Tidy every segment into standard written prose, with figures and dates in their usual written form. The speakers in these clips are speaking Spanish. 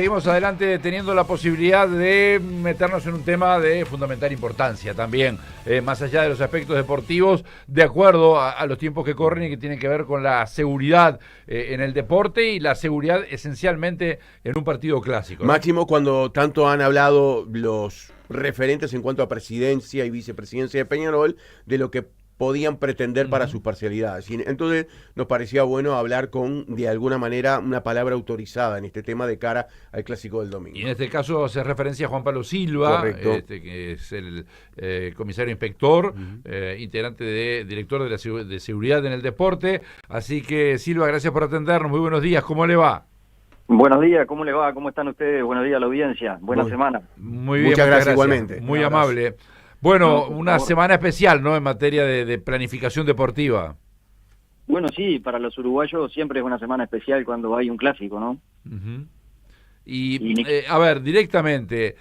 Seguimos adelante teniendo la posibilidad de meternos en un tema de fundamental importancia también, más allá de los aspectos deportivos, de acuerdo a los tiempos que corren y que tienen que ver con la seguridad en el deporte y la seguridad esencialmente en un partido clásico, ¿no? Máximo, cuando tanto han hablado los referentes en cuanto a presidencia y vicepresidencia de Peñarol, de lo que podían pretender para sus parcialidades. Y entonces nos parecía bueno hablar con, de alguna manera, una palabra autorizada en este tema de cara al Clásico del domingo. Y en este caso hace referencia a Juan Pablo Silva, que es el comisario inspector, integrante director de seguridad en el deporte. Así que, Silva, gracias por atendernos. Muy buenos días, ¿cómo le va? Buenos días, ¿cómo le va? ¿Cómo están ustedes? Buenos días a la audiencia. Buena semana. Muy bien, muchas gracias igualmente. Muy amable. Bueno, una semana especial, ¿no? En materia de planificación deportiva. Bueno, sí, para los uruguayos siempre es una semana especial cuando hay un clásico, ¿no? A ver, directamente,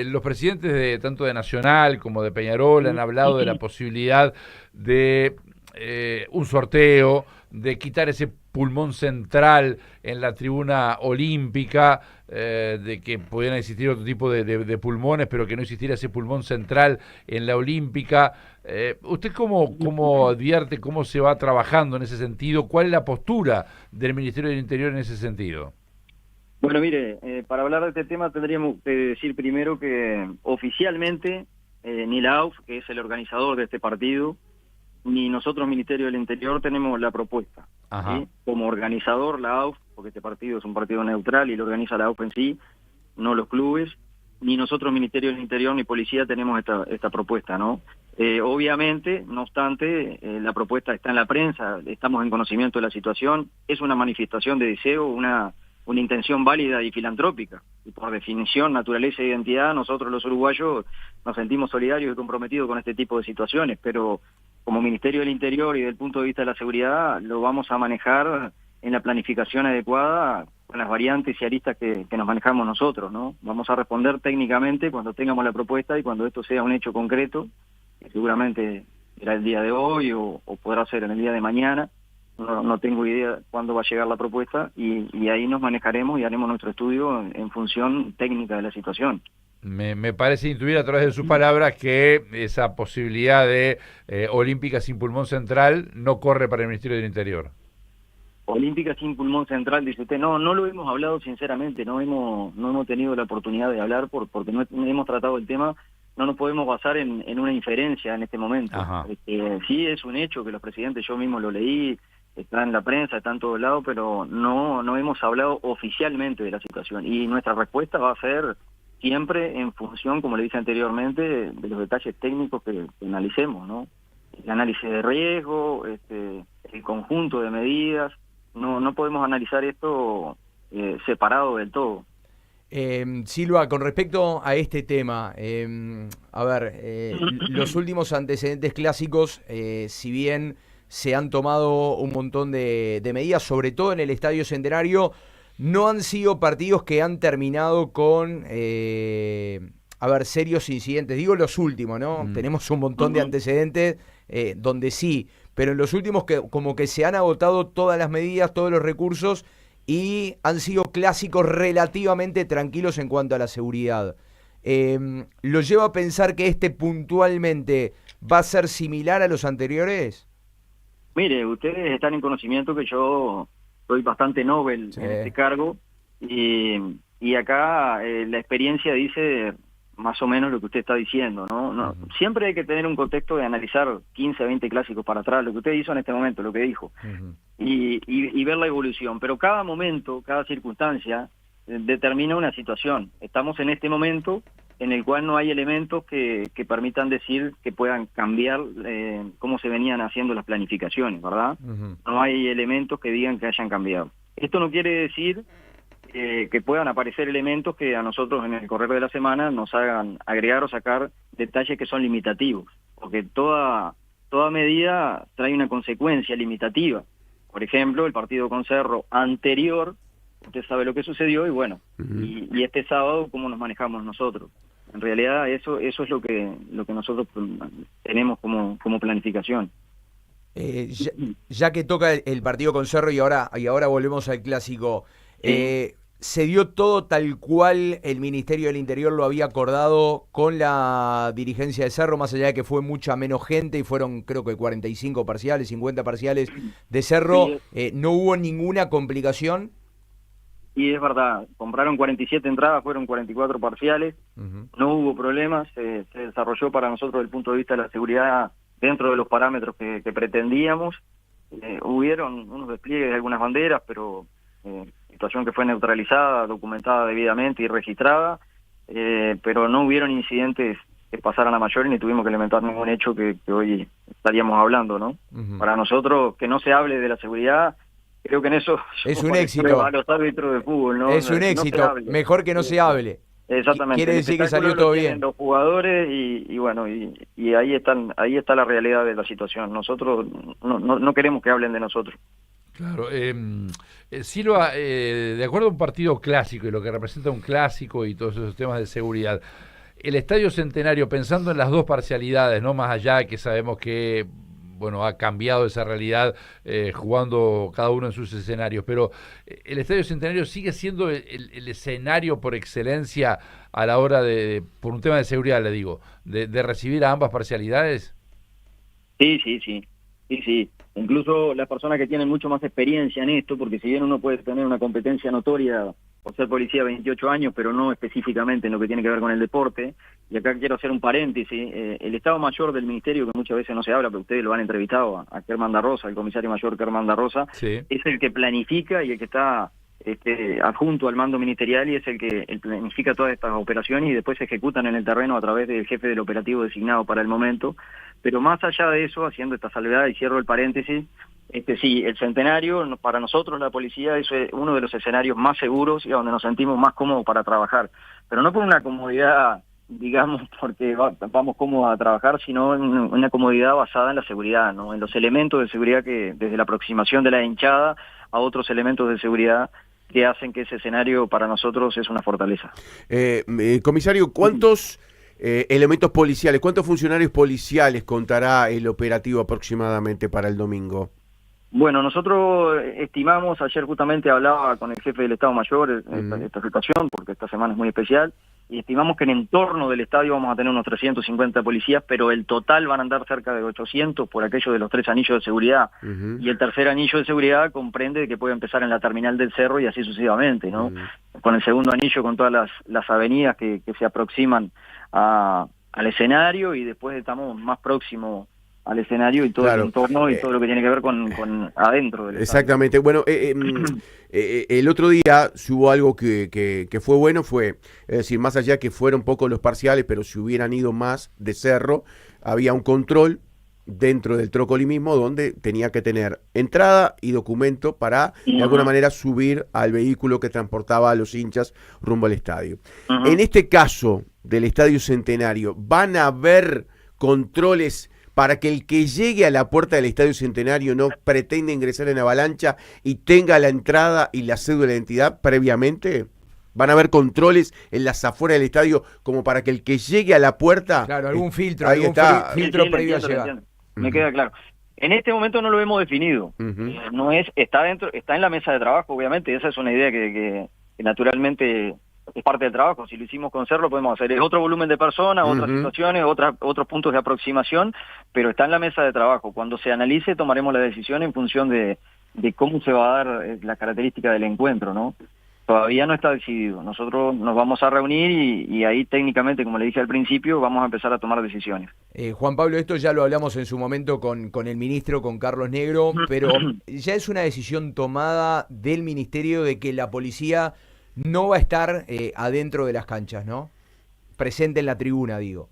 los presidentes tanto de Nacional como de Peñarol han hablado de la posibilidad de un sorteo, de quitar ese pulmón central en la tribuna olímpica, de que pudieran existir otro tipo de pulmones, pero que no existiera ese pulmón central en la olímpica. ¿Usted cómo advierte, cómo se va trabajando en ese sentido? ¿Cuál es la postura del Ministerio del Interior en ese sentido? Bueno, mire, para hablar de este tema tendríamos que decir primero que oficialmente ni la AUF, que es el organizador de este partido, ni nosotros, Ministerio del Interior, tenemos la propuesta. ¿Sí? Como organizador, la AUF, porque este partido es un partido neutral y lo organiza la AUF en sí, no los clubes, ni nosotros, Ministerio del Interior, ni Policía, tenemos esta propuesta, ¿no? Obviamente, no obstante, la propuesta está en la prensa, estamos en conocimiento de la situación, es una manifestación de deseo, una intención válida y filantrópica. Y por definición, naturaleza e identidad, nosotros los uruguayos nos sentimos solidarios y comprometidos con este tipo de situaciones, pero como Ministerio del Interior y del punto de vista de la seguridad, lo vamos a manejar en la planificación adecuada con las variantes y aristas que nos manejamos nosotros, ¿no? Vamos a responder técnicamente cuando tengamos la propuesta y cuando esto sea un hecho concreto, que seguramente será el día de hoy o podrá ser en el día de mañana. No tengo idea cuándo va a llegar la propuesta y ahí nos manejaremos y haremos nuestro estudio en función técnica de la situación. Me parece intuir a través de sus palabras que esa posibilidad de olímpica sin pulmón central no corre para el Ministerio del Interior. Olímpica sin pulmón central, dice usted. No lo hemos hablado sinceramente, no hemos tenido la oportunidad de hablar porque no hemos tratado el tema. No nos podemos basar en una inferencia en este momento. Sí es un hecho que los presidentes, yo mismo lo leí, está en la prensa, está en todos lados, pero no hemos hablado oficialmente de la situación. Y nuestra respuesta va a ser siempre en función, como le dije anteriormente, de los detalles técnicos que analicemos, ¿no? El análisis de riesgo, el conjunto de medidas. No podemos analizar esto separado del todo. Silva, con respecto a este tema, los últimos antecedentes clásicos, si bien se han tomado un montón de medidas, sobre todo en el Estadio Centenario, no han sido partidos que han terminado con serios incidentes. Digo los últimos, ¿no? Tenemos un montón de antecedentes donde sí, pero en los últimos como que se han agotado todas las medidas, todos los recursos y han sido clásicos relativamente tranquilos en cuanto a la seguridad. ¿Lo lleva a pensar que puntualmente va a ser similar a los anteriores? Mire, ustedes están en conocimiento que yo soy bastante novel en este cargo y acá la experiencia dice más o menos lo que usted está diciendo, ¿no? Siempre hay que tener un contexto de analizar 15, 20 clásicos para atrás, lo que usted hizo en este momento, lo que dijo, y ver la evolución. Pero cada momento, cada circunstancia determina una situación. Estamos en este momento en el cual no hay elementos que permitan decir que puedan cambiar cómo se venían haciendo las planificaciones, ¿verdad? No hay elementos que digan que hayan cambiado. Esto no quiere decir que puedan aparecer elementos que a nosotros en el correr de la semana nos hagan agregar o sacar detalles que son limitativos, porque toda medida trae una consecuencia limitativa. Por ejemplo, el partido con Cerro anterior, usted sabe lo que sucedió y bueno, y este sábado cómo nos manejamos nosotros. En realidad eso es lo que nosotros tenemos como planificación. Ya que toca el partido con Cerro y ahora volvemos al clásico, ¿Se dio todo tal cual el Ministerio del Interior lo había acordado con la dirigencia de Cerro, más allá de que fue mucha menos gente y fueron creo que 45 parciales, 50 parciales de Cerro? ¿No hubo ninguna complicación? Y es verdad, compraron 47 entradas, fueron 44 parciales, no hubo problemas, se desarrolló para nosotros desde el punto de vista de la seguridad dentro de los parámetros que pretendíamos. Hubieron unos despliegues de algunas banderas, pero situación que fue neutralizada, documentada debidamente y registrada, pero no hubieron incidentes que pasaran a mayores ni tuvimos que lamentar ningún hecho que hoy estaríamos hablando, ¿no? Para nosotros, que no se hable de la seguridad, creo que en eso es un éxito. A los árbitros de fútbol, ¿no? Es un éxito, mejor que no se hable. Exactamente. Quiere decir que salió todo bien. Los jugadores y bueno, y ahí está la realidad de la situación. Nosotros no queremos que hablen de nosotros. Claro. Silva, de acuerdo a un partido clásico y lo que representa un clásico y todos esos temas de seguridad, el Estadio Centenario, pensando en las dos parcialidades, no más allá que sabemos que bueno, ha cambiado esa realidad jugando cada uno en sus escenarios, pero el Estadio Centenario sigue siendo el escenario por excelencia a la hora por un tema de seguridad, le digo, de recibir a ambas parcialidades. Sí. Incluso las personas que tienen mucho más experiencia en esto, porque si bien uno puede tener una competencia notoria por ser policía 28 años, pero no específicamente en lo que tiene que ver con el deporte, y acá quiero hacer un paréntesis, el Estado Mayor del Ministerio, que muchas veces no se habla, pero ustedes lo han entrevistado a Kerman da Rosa, el comisario mayor Kerman da Rosa, sí, es el que planifica y el que está adjunto al mando ministerial y es el que planifica todas estas operaciones y después se ejecutan en el terreno a través del jefe del operativo designado para el momento. Pero más allá de eso, haciendo esta salvedad y cierro el paréntesis, sí, el Centenario para nosotros la policía es uno de los escenarios más seguros y donde nos sentimos más cómodos para trabajar, pero no por una comodidad, digamos, porque vamos cómodos a trabajar, sino en una comodidad basada en la seguridad, ¿no? En los elementos de seguridad que desde la aproximación de la hinchada a otros elementos de seguridad que hacen que ese escenario para nosotros es una fortaleza. Comisario, ¿cuántos elementos policiales, cuántos funcionarios policiales contará el operativo aproximadamente para el domingo? Bueno, nosotros estimamos, ayer justamente hablaba con el jefe del Estado Mayor esta situación, porque esta semana es muy especial, y estimamos que en entorno del estadio vamos a tener unos 350 policías, pero el total van a andar cerca de 800 por aquello de los 3 anillos de seguridad. Y el tercer anillo de seguridad comprende que puede empezar en la terminal del Cerro y así sucesivamente, ¿no? Con el segundo anillo, con todas las avenidas que se aproximan al escenario, y después estamos más próximos al escenario y todo el entorno y todo lo que tiene que ver con adentro del exactamente. estadio. Bueno, el otro día si hubo algo que fue bueno, es decir, más allá que fueron pocos los parciales, pero si hubieran ido más de Cerro, había un control dentro del Trócoli mismo donde tenía que tener entrada y documento para de alguna manera subir al vehículo que transportaba a los hinchas rumbo al estadio. En este caso del Estadio Centenario, ¿van a haber controles para que el que llegue a la puerta del Estadio Centenario no pretenda ingresar en avalancha y tenga la entrada y la cédula de identidad previamente? ¿Van a haber controles en las afueras del estadio como para que el que llegue a la puerta... Claro, algún filtro, ahí está, filtro previo a llegar. Me queda claro. En este momento no lo hemos definido. No está en la mesa de trabajo, obviamente. Esa es una idea que naturalmente es parte del trabajo. Si lo hicimos con Cerro, lo podemos hacer. Es otro volumen de personas, otras situaciones, otros puntos de aproximación, pero está en la mesa de trabajo. Cuando se analice, tomaremos la decisión en función de cómo se va a dar la característica del encuentro, ¿no? Todavía no está decidido. Nosotros nos vamos a reunir y ahí técnicamente, como le dije al principio, vamos a empezar a tomar decisiones. Juan Pablo, esto ya lo hablamos en su momento con el ministro, con Carlos Negro, pero ya es una decisión tomada del ministerio de que la policía no va a estar adentro de las canchas, ¿no? Presente en la tribuna, digo.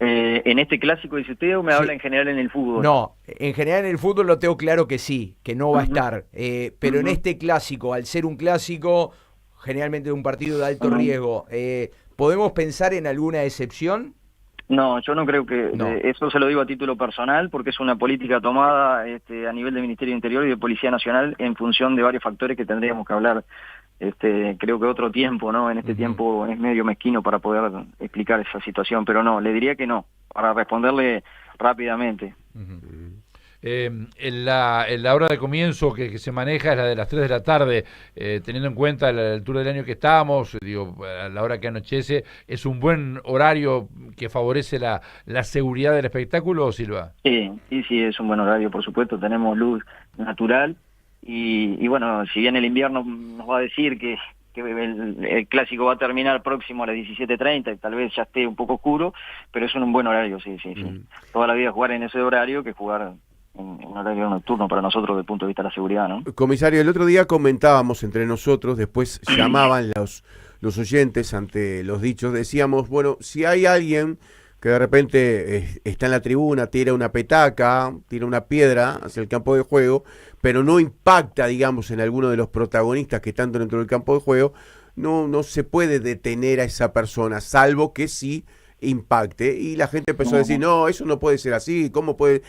¿En este clásico dice usted o me habla en general en el fútbol? No, en general en el fútbol lo tengo claro que sí, que no va a estar. Pero en este clásico, al ser un clásico, generalmente un partido de alto riesgo, ¿podemos pensar en alguna excepción? No, yo no creo que... No. Eso se lo digo a título personal, porque es una política tomada a nivel del Ministerio del Interior y de Policía Nacional en función de varios factores que tendríamos que hablar. Creo que otro tiempo, ¿no? En este tiempo es medio mezquino para poder explicar esa situación, pero no, le diría que no, para responderle rápidamente. la hora de comienzo que se maneja es la de las 3 de la tarde, teniendo en cuenta la altura del año que estamos, digo, a la hora que anochece, ¿es un buen horario que favorece la seguridad del espectáculo, Silva? Sí, es un buen horario, por supuesto, tenemos luz natural y bueno, si bien el invierno nos va a decir que el clásico va a terminar próximo a las 17:30 y tal vez ya esté un poco oscuro, pero es un buen horario, sí. Toda la vida jugar en ese horario que jugar en horario nocturno para nosotros desde el punto de vista de la seguridad, ¿no? Comisario, el otro día comentábamos entre nosotros, después llamaban los oyentes ante los dichos, decíamos, bueno, si hay alguien que de repente está en la tribuna, tira una petaca, tira una piedra hacia el campo de juego, pero no impacta, digamos, en alguno de los protagonistas que están dentro del campo de juego, no se puede detener a esa persona, salvo que sí impacte. Y la gente empezó a decir, no, eso no puede ser así, ¿cómo puede?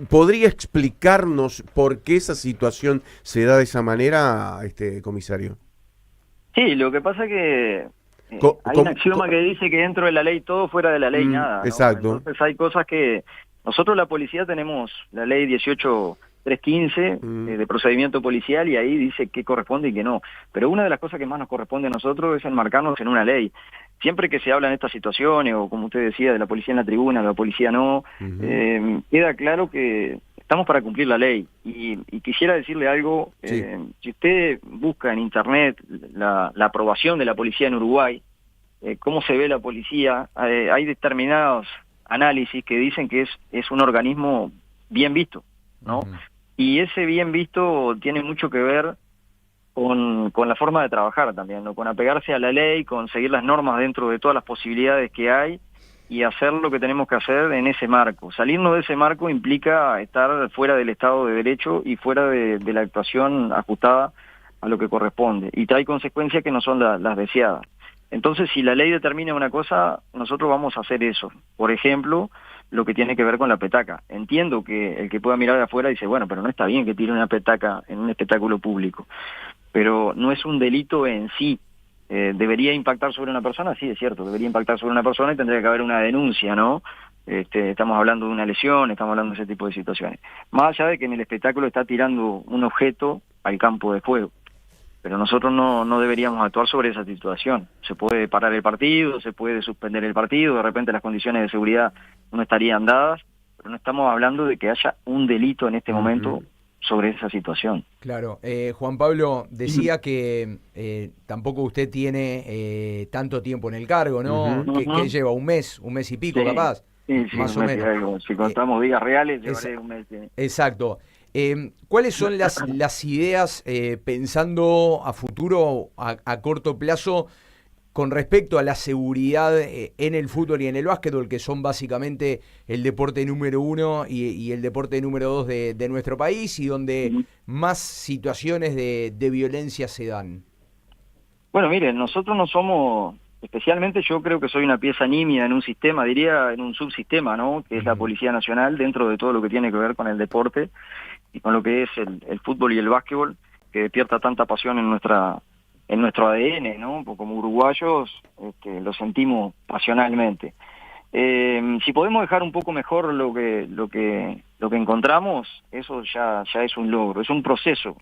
¿Podría explicarnos por qué esa situación se da de esa manera, comisario? Sí, lo que pasa que hay un axioma que dice que dentro de la ley todo, fuera de la ley nada, ¿no? Exacto. Entonces hay cosas que nosotros la policía tenemos la ley 18.315 de procedimiento policial y ahí dice qué corresponde y qué no. Pero una de las cosas que más nos corresponde a nosotros es enmarcarnos en una ley. Siempre que se habla en estas situaciones, o como usted decía, de la policía en la tribuna, de la policía no, queda claro que estamos para cumplir la ley. Y quisiera decirle algo, si usted busca en internet la aprobación de la policía en Uruguay, cómo se ve la policía, hay determinados análisis que dicen que es un organismo bien visto, ¿no? Y ese bien visto tiene mucho que ver con la forma de trabajar también, ¿no? Con apegarse a la ley, con seguir las normas dentro de todas las posibilidades que hay y hacer lo que tenemos que hacer en ese marco. Salirnos de ese marco implica estar fuera del Estado de Derecho y fuera de la actuación ajustada a lo que corresponde. Y trae consecuencias que no son las deseadas. Entonces, si la ley determina una cosa, nosotros vamos a hacer eso. Por ejemplo, lo que tiene que ver con la petaca. Entiendo que el que pueda mirar de afuera dice, bueno, pero no está bien que tire una petaca en un espectáculo público. Pero no es un delito en sí. ¿Debería impactar sobre una persona? Sí, es cierto, debería impactar sobre una persona y tendría que haber una denuncia, ¿no? Estamos hablando de una lesión, estamos hablando de ese tipo de situaciones. Más allá de que en el espectáculo está tirando un objeto al campo de juego. Pero nosotros no deberíamos actuar sobre esa situación. Se puede parar el partido, se puede suspender el partido, de repente las condiciones de seguridad no estarían dadas, pero no estamos hablando de que haya un delito en este momento sobre esa situación. Claro. Juan Pablo decía que tampoco usted tiene tanto tiempo en el cargo, ¿no? Que lleva un mes y pico, capaz. Sí, más o menos. Si contamos días reales, llevaré un mes. Exacto. ¿Cuáles son las ideas pensando a futuro, a corto plazo, con respecto a la seguridad en el fútbol y en el básquetbol, que son básicamente el deporte número 1 y el deporte número 2 de nuestro país, y donde más situaciones de violencia se dan? Bueno, miren, nosotros no somos, especialmente yo creo que soy una pieza nimia en un sistema, diría en un subsistema, ¿no? Que es la Policía Nacional, dentro de todo lo que tiene que ver con el deporte y con lo que es el fútbol y el básquetbol, que despierta tanta pasión en nuestro ADN, ¿no? Porque como uruguayos lo sentimos pasionalmente. Si podemos dejar un poco mejor lo que encontramos, eso ya es un logro, es un proceso.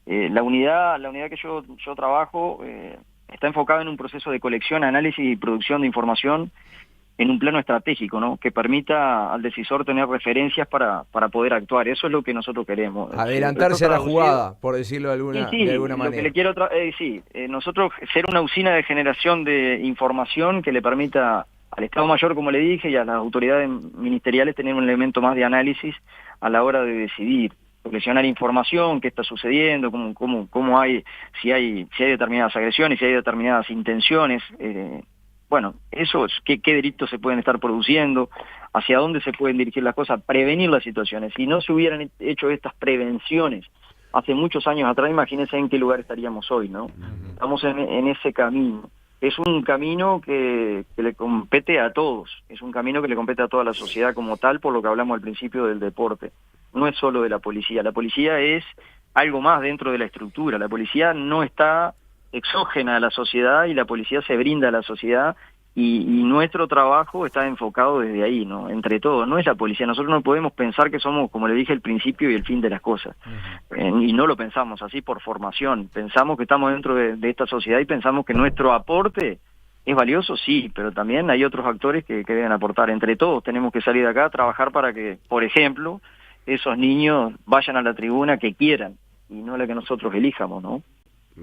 La unidad que yo trabajo está enfocada en un proceso de colección, análisis y producción de información en un plano estratégico, ¿no? Que permita al decisor tener referencias para poder actuar. Eso es lo que nosotros queremos. Adelantarse a la jugada, por decirlo de alguna manera. Lo que le quiero nosotros ser una usina de generación de información que le permita al Estado Mayor, como le dije, y a las autoridades ministeriales tener un elemento más de análisis a la hora de decidir, coleccionar información, qué está sucediendo, cómo hay, si hay determinadas agresiones, si hay determinadas intenciones. Bueno, eso es qué delitos se pueden estar produciendo, hacia dónde se pueden dirigir las cosas, prevenir las situaciones. Si no se hubieran hecho estas prevenciones hace muchos años atrás, imagínense en qué lugar estaríamos hoy, ¿no? Estamos en ese camino. Es un camino que le compete a todos, es un camino que le compete a toda la sociedad como tal, por lo que hablamos al principio del deporte. No es solo de la policía es algo más dentro de la estructura. La policía no está exógena a la sociedad y la policía se brinda a la sociedad y nuestro trabajo está enfocado desde ahí, ¿no? Entre todos, no es la policía. Nosotros no podemos pensar que somos, como le dije, el principio y el fin de las cosas. Y no lo pensamos así por formación. Pensamos que estamos dentro de esta sociedad y pensamos que nuestro aporte es valioso, sí, pero también hay otros actores que deben aportar. Entre todos tenemos que salir de acá a trabajar para que, por ejemplo, esos niños vayan a la tribuna que quieran y no la que nosotros elijamos, ¿no?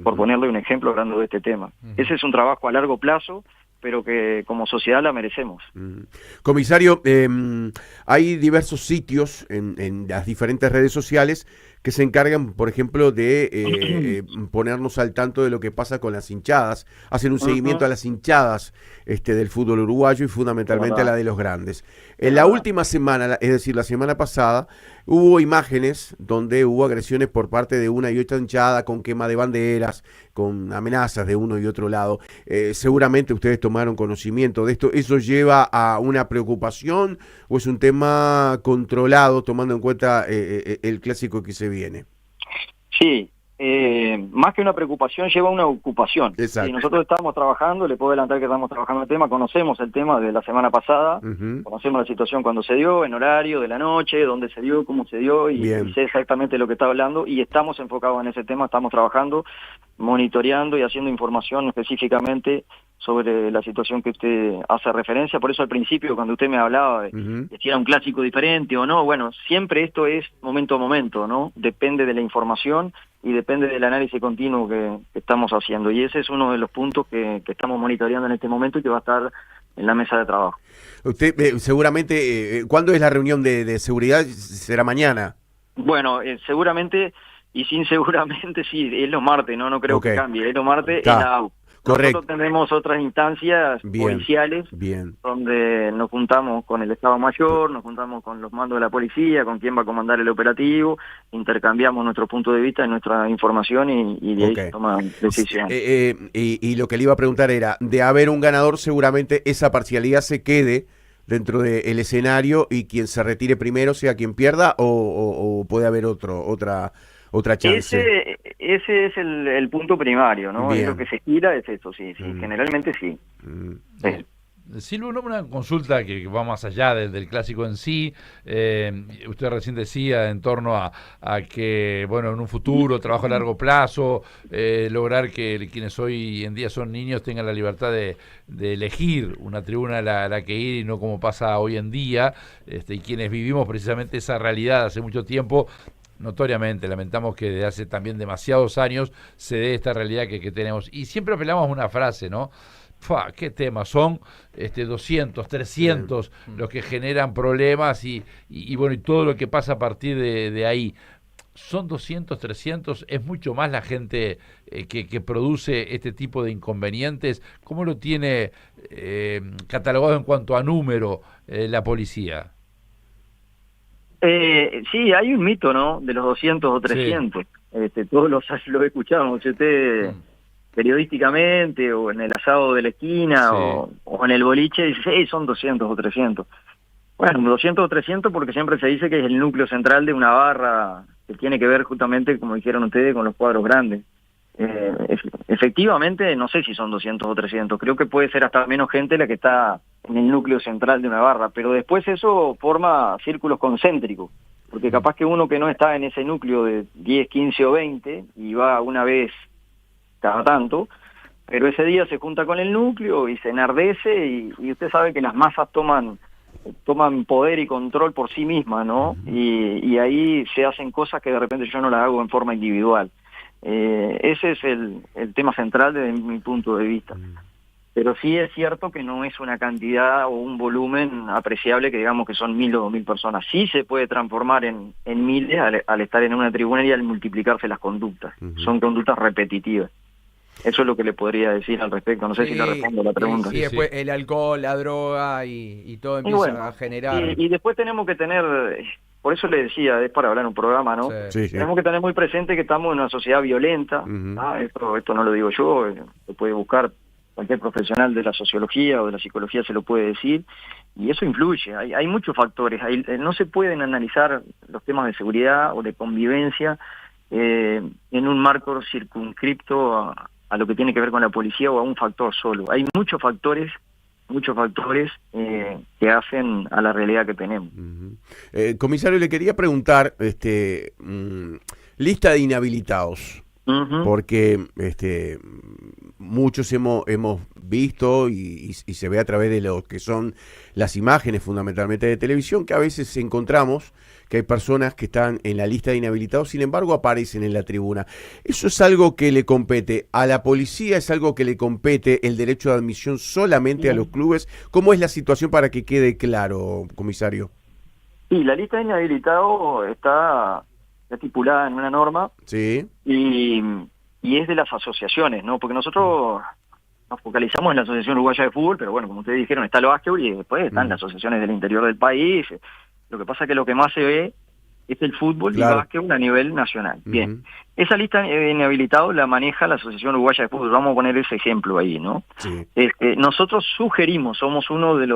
Por ponerle un ejemplo hablando de este tema. Ese es un trabajo a largo plazo, pero que como sociedad la merecemos. Comisario, hay diversos sitios en las diferentes redes sociales que se encargan, por ejemplo, de ponernos al tanto de lo que pasa con las hinchadas, hacen un seguimiento a las hinchadas del fútbol uruguayo y fundamentalmente a la de los grandes. En la última semana, es decir, la semana pasada, hubo imágenes donde hubo agresiones por parte de una y otra hinchada con quema de banderas, con amenazas de uno y otro lado. Seguramente ustedes tomaron conocimiento de esto. ¿Eso lleva a una preocupación o es un tema controlado tomando en cuenta el clásico que se viene? Sí, más que una preocupación lleva a una ocupación. Exacto. Sí, nosotros estamos trabajando, le puedo adelantar que estamos trabajando el tema, conocemos el tema de la semana pasada, conocemos la situación cuando se dio, en horario de la noche, dónde se dio, cómo se dio, y sé exactamente lo que está hablando, y estamos enfocados en ese tema, estamos trabajando, monitoreando y haciendo información específicamente sobre la situación que usted hace referencia. Por eso al principio, cuando usted me hablaba de si era un clásico diferente o no, bueno, siempre esto es momento a momento, ¿no? Depende de la información y depende del análisis continuo que estamos haciendo. Y ese es uno de los puntos que estamos monitoreando en este momento y que va a estar en la mesa de trabajo. Usted seguramente, ¿cuándo es la reunión de seguridad? ¿Será mañana? Bueno, seguramente, y sin seguramente, sí, es los martes, no creo que cambie, es los martes en la AU. Correcto. Nosotros tenemos otras instancias policiales donde nos juntamos con el Estado Mayor, nos juntamos con los mandos de la policía, con quién va a comandar el operativo, intercambiamos nuestro punto de vista y nuestra información y de ahí se toman decisiones. Y lo que le iba a preguntar era, de haber un ganador seguramente esa parcialidad se quede dentro del escenario y quien se retire primero sea quien pierda o puede haber otra chance. Ese es el punto primario, ¿no? Es lo que se gira, es eso, sí, generalmente sí. Silvio, una consulta que va más allá del clásico en sí. Usted recién decía en torno a que, bueno, en un futuro, trabajo a largo plazo, lograr que quienes hoy en día son niños tengan la libertad de elegir una tribuna a la que ir y no como pasa hoy en día, y quienes vivimos precisamente esa realidad hace mucho tiempo. Notoriamente lamentamos que desde hace también demasiados años se dé esta realidad que tenemos. Y siempre apelamos a una frase, ¿no? ¿Qué temas? Son 200, 300 los que generan problemas y bueno, y todo lo que pasa a partir de ahí. Son 200, 300, es mucho más la gente que produce este tipo de inconvenientes. ¿Cómo lo tiene catalogado en cuanto a número la policía? Sí, hay un mito, ¿no? De los 200 o 300. Sí. Todos los escuchamos. Usted periodísticamente o en el asado de la esquina o en el boliche dice, son 200 o 300. Bueno, 200 o 300 porque siempre se dice que es el núcleo central de una barra que tiene que ver justamente, como dijeron ustedes, con los cuadros grandes. Efectivamente, no sé si son 200 o 300. Creo que puede ser hasta menos gente la que está en el núcleo central de una barra, pero después eso forma círculos concéntricos, porque capaz que uno que no está en ese núcleo de 10, 15 o 20 y va una vez cada tanto, pero ese día se junta con el núcleo y se enardece y usted sabe que las masas toman poder y control por sí mismas, ¿no? Y ahí se hacen cosas que de repente yo no las hago en forma individual. Ese es el tema central desde mi punto de vista. Pero sí es cierto que no es una cantidad o un volumen apreciable que digamos que son 1000 o 2000 personas. Sí se puede transformar en miles al estar en una tribuna y al multiplicarse las conductas. Son conductas repetitivas. Eso es lo que le podría decir al respecto. No sé si le respondo a la pregunta. Y después el alcohol, la droga y todo empieza a generar... Y después tenemos que tener... Por eso le decía, es para hablar en un programa, ¿no? Tenemos que tener muy presente que estamos en una sociedad violenta. Esto no lo digo yo, lo puede buscar cualquier profesional de la sociología o de la psicología, se lo puede decir, y eso influye. Hay muchos factores. No se pueden analizar los temas de seguridad o de convivencia en un marco circunscripto a lo que tiene que ver con la policía o a un factor solo. Hay muchos factores muchos factores que hacen a la realidad que tenemos. Comisario, le quería preguntar, lista de inhabilitados, porque muchos hemos visto y se ve a través de lo que son las imágenes fundamentalmente de televisión, que a veces encontramos que hay personas que están en la lista de inhabilitados, sin embargo aparecen en la tribuna. ¿Eso es algo que le compete a la policía? ¿Es algo que le compete el derecho de admisión solamente a los clubes? ¿Cómo es la situación para que quede claro, comisario? Sí, la lista de inhabilitados está estipulada en una norma. Sí. Y es de las asociaciones, ¿no? Porque nosotros nos focalizamos en la Asociación Uruguaya de Fútbol, pero bueno, como ustedes dijeron, está el básquetbol y después están las asociaciones del interior del país. Lo que pasa es que lo que más se ve es el fútbol y el básquetbol a nivel nacional. Bien, esa lista de inhabilitados la maneja la Asociación Uruguaya de Fútbol. Vamos a poner ese ejemplo ahí, ¿no? Sí. Nosotros sugerimos, somos uno de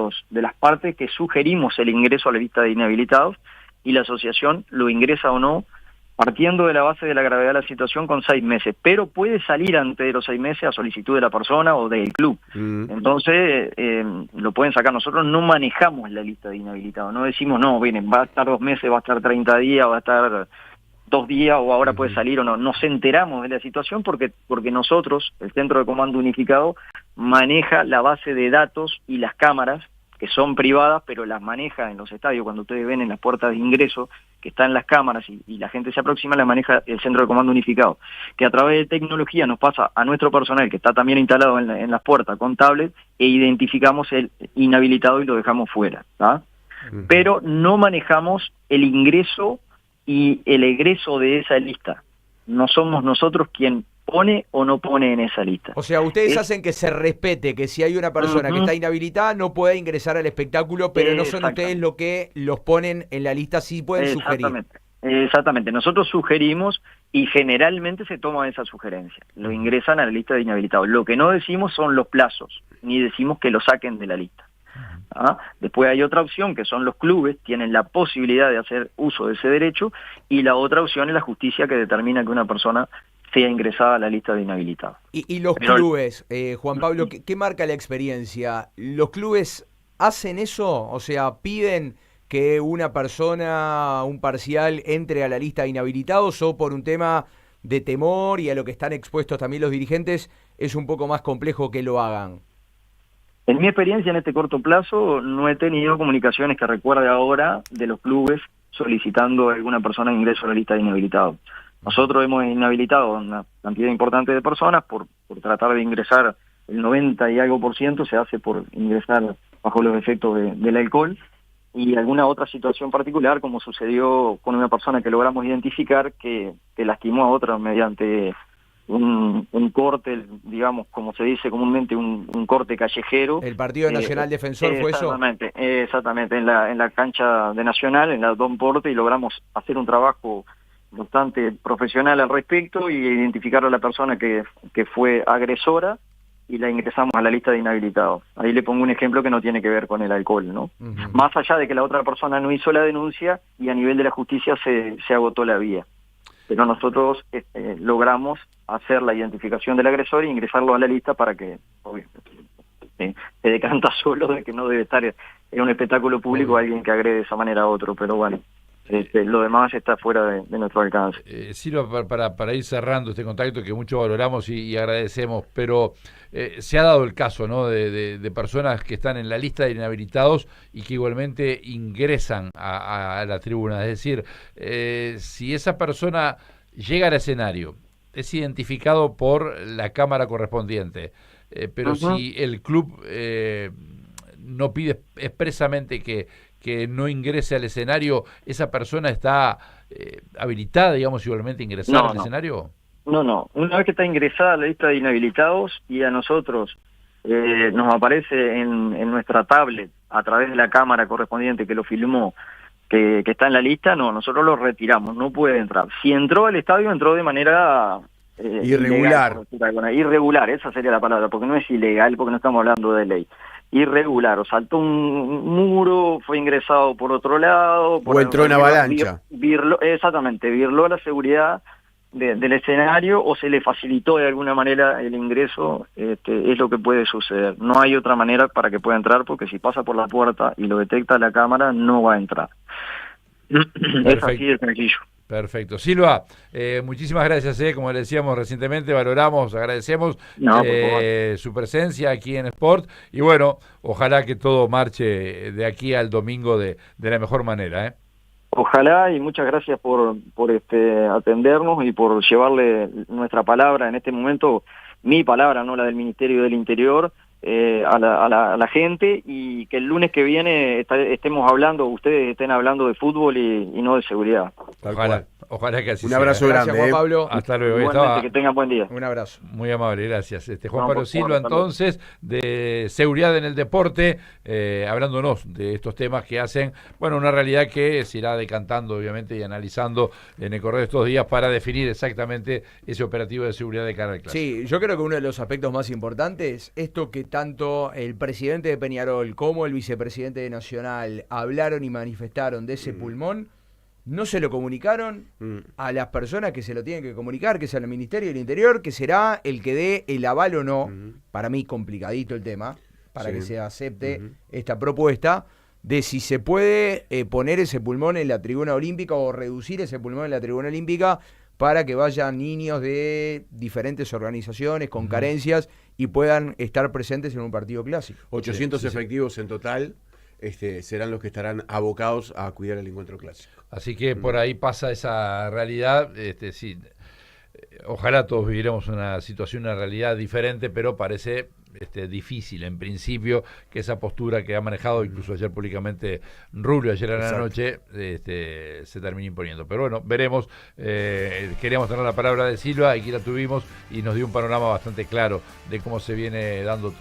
las partes que sugerimos el ingreso a la lista de inhabilitados y la asociación lo ingresa o no, partiendo de la base de la gravedad de la situación con 6 meses, pero puede salir antes de los 6 meses a solicitud de la persona o del club. Entonces, lo pueden sacar. Nosotros no manejamos la lista de inhabilitados, no decimos, no, vienen, va a estar 2 meses, va a estar 30 días, va a estar 2 días o ahora puede salir o no. Nos enteramos de la situación porque nosotros, el Centro de Comando Unificado, maneja la base de datos y las cámaras, que son privadas, pero las maneja en los estadios. Cuando ustedes ven en las puertas de ingreso que están las cámaras y la gente se aproxima, la maneja el Centro de Comando Unificado, que a través de tecnología nos pasa a nuestro personal, que está también instalado en las puertas con tablet, e identificamos el inhabilitado y lo dejamos fuera, ¿tá? Pero no manejamos el ingreso y el egreso de esa lista. No somos nosotros quien pone o no pone en esa lista. O sea, ustedes hacen que se respete que si hay una persona que está inhabilitada no puede ingresar al espectáculo, pero no son ustedes lo que los ponen en la lista, sí pueden sugerir. Exactamente, nosotros sugerimos y generalmente se toma esa sugerencia, lo ingresan a la lista de inhabilitados. Lo que no decimos son los plazos, ni decimos que lo saquen de la lista. Después hay otra opción que son los clubes, tienen la posibilidad de hacer uso de ese derecho, y la otra opción es la justicia, que determina que una persona sea ingresada a la lista de inhabilitados. Y los clubes, Juan Pablo, ¿qué marca la experiencia? ¿Los clubes hacen eso? O sea, ¿piden que una persona, un parcial, entre a la lista de inhabilitados, o por un tema de temor y a lo que están expuestos también los dirigentes, es un poco más complejo que lo hagan? En mi experiencia, en este corto plazo, no he tenido comunicaciones que recuerde ahora de los clubes solicitando a alguna persona ingreso a la lista de inhabilitados. Nosotros hemos inhabilitado una cantidad importante de personas por tratar de ingresar. El 90 y algo % se hace por ingresar bajo los efectos del alcohol, y alguna otra situación particular, como sucedió con una persona que logramos identificar que lastimó a otra mediante un corte, digamos, como se dice comúnmente, un corte callejero. ¿El Partido Nacional Defensor fue eso? Exactamente, en la cancha de Nacional, en la Don Porte, y logramos hacer un trabajo bastante profesional al respecto y identificar a la persona que fue agresora, y la ingresamos a la lista de inhabilitados. Ahí le pongo un ejemplo que no tiene que ver con el alcohol, ¿no? Más allá de que la otra persona no hizo la denuncia y a nivel de la justicia se agotó la vía. Pero nosotros logramos hacer la identificación del agresor e ingresarlo a la lista para que se decanta solo de que no debe estar en un espectáculo público alguien que agrede de esa manera a otro, pero bueno. Lo demás está fuera de nuestro alcance. Silva, para ir cerrando este contacto que mucho valoramos y agradecemos, pero se ha dado el caso, ¿no?, de personas que están en la lista de inhabilitados y que igualmente ingresan a la tribuna. Es decir, si esa persona llega al escenario, es identificado por la cámara correspondiente, pero si el club no pide expresamente que no ingrese al escenario, ¿esa persona está habilitada, digamos, igualmente a ingresar al escenario? No. Una vez que está ingresada a la lista de inhabilitados y a nosotros nos aparece en nuestra tablet, a través de la cámara correspondiente que lo filmó, que está en la lista, nosotros lo retiramos, no puede entrar. Si entró al estadio, entró de manera irregular. Irregular, esa sería la palabra, porque no es ilegal, porque no estamos hablando de ley. Irregular, o saltó un muro, fue ingresado por otro lado, o entró en avalancha. Exactamente, virló la seguridad del escenario o se le facilitó de alguna manera el ingreso, es lo que puede suceder. No hay otra manera para que pueda entrar, porque si pasa por la puerta y lo detecta la cámara, no va a entrar. Es así de sencillo. Perfecto. Silva, muchísimas gracias, como le decíamos recientemente, valoramos, agradecemos su presencia aquí en Sport, y bueno, ojalá que todo marche de aquí al domingo de la mejor manera. Ojalá, y muchas gracias por atendernos y por llevarle nuestra palabra en este momento, mi palabra, no la del Ministerio del Interior, a la gente, y que el lunes que viene estemos hablando, ustedes estén hablando de fútbol y no de seguridad. Ojalá que así sea. Un abrazo grande. Juan Pablo. Hasta luego. Igualmente, que tengan buen día. Un abrazo. Muy amable, gracias. Juan Pablo Silva, entonces, de seguridad en el deporte, hablándonos de estos temas que hacen, bueno, una realidad que se irá decantando, obviamente, y analizando en el correr de estos días para definir exactamente ese operativo de seguridad de cara al clásico. Sí, yo creo que uno de los aspectos más importantes, esto que tanto el presidente de Peñarol como el vicepresidente de Nacional hablaron y manifestaron de ese pulmón, no se lo comunicaron a las personas que se lo tienen que comunicar, que es al Ministerio del Interior, que será el que dé el aval o no. Para mí complicadito el tema, para que se acepte esta propuesta de si se puede poner ese pulmón en la tribuna olímpica o reducir ese pulmón en la tribuna olímpica para que vayan niños de diferentes organizaciones con carencias y puedan estar presentes en un partido clásico. 800 efectivos en total. Serán los que estarán abocados a cuidar el encuentro clásico. Así que por ahí pasa esa realidad. Sí, ojalá todos viviremos una situación, una realidad diferente, pero parece difícil en principio que esa postura que ha manejado incluso ayer públicamente Rubio, ayer en la noche, se termine imponiendo. Pero bueno, veremos. Queríamos tener la palabra de Silva, aquí la tuvimos y nos dio un panorama bastante claro de cómo se viene dando todo.